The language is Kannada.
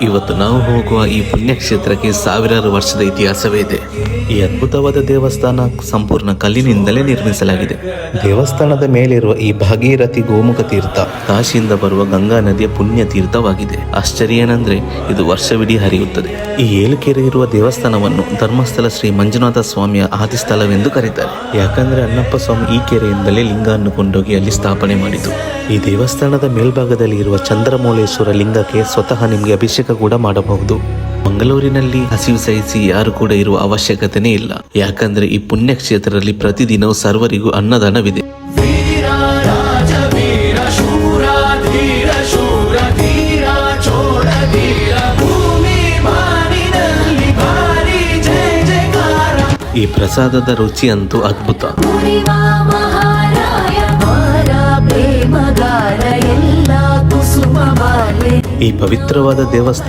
ಇವತ್ತು ನಾವು ಹೋಗುವ ಈ ಪುಣ್ಯಕ್ಷೇತ್ರಕ್ಕೆ ಸಾವಿರಾರು ವರ್ಷದ ಇತಿಹಾಸವೇ ಇದೆ. ಈ ಅದ್ಭುತವಾದ ದೇವಸ್ಥಾನ ಸಂಪೂರ್ಣ ಕಲ್ಲಿನಿಂದಲೇ ನಿರ್ಮಿಸಲಾಗಿದೆ. ದೇವಸ್ಥಾನದ ಮೇಲಿರುವ ಈ ಭಾಗೀರಥಿ ಗೋಮುಖ ತೀರ್ಥ ಕಾಶಿಯಿಂದ ಬರುವ ಗಂಗಾ ನದಿಯ ಪುಣ್ಯ ತೀರ್ಥವಾಗಿದೆ. ಆಶ್ಚರ್ಯ ಏನಂದ್ರೆ ಇದು ವರ್ಷವಿಡೀ ಹರಿಯುತ್ತದೆ. ಈ ಏಳುಕೆರೆ ಇರುವ ದೇವಸ್ಥಾನವನ್ನು ಧರ್ಮಸ್ಥಳ ಶ್ರೀ ಮಂಜುನಾಥ ಸ್ವಾಮಿಯ ಆದಿಸ್ಥಳವೆಂದು ಕರೀತಾರೆ. ಯಾಕಂದ್ರೆ ಅಣ್ಣಪ್ಪ ಸ್ವಾಮಿ ಈ ಕೆರೆಯಿಂದಲೇ ಲಿಂಗವನ್ನು ಕೊಂಡೋಗಿ ಅಲ್ಲಿ ಸ್ಥಾಪನೆ ಮಾಡಿತು. ಈ ದೇವಸ್ಥಾನದ ಮೇಲ್ಭಾಗದಲ್ಲಿ ಇರುವ ಚಂದ್ರಮೌಳೇಶ್ವರ ಲಿಂಗಕ್ಕೆ ಸ್ವತಃ ನಿಮಗೆ ಅಭಿಷೇಕ ಕೂಡ ಮಾಡಬಹುದು. ಮಂಗಳೂರಿನಲ್ಲಿ ಹಸಿವು ಸಹಿಸಿ ಯಾರು ಕೂಡ ಇರುವ ಅವಶ್ಯಕತೆನೇ ಇಲ್ಲ. ಯಾಕಂದ್ರೆ ಈ ಪುಣ್ಯಕ್ಷೇತ್ರದಲ್ಲಿ ಪ್ರತಿದಿನವೂ ಸರ್ವರಿಗೂ ಅನ್ನದಾನವಿದೆ. ಈ ಪ್ರಸಾದದ ರುಚಿ ಅಂತೂ ಅದ್ಭುತ. ಈ ಪವಿತ್ರವಾದ ದೇವಸ್ಥಾನ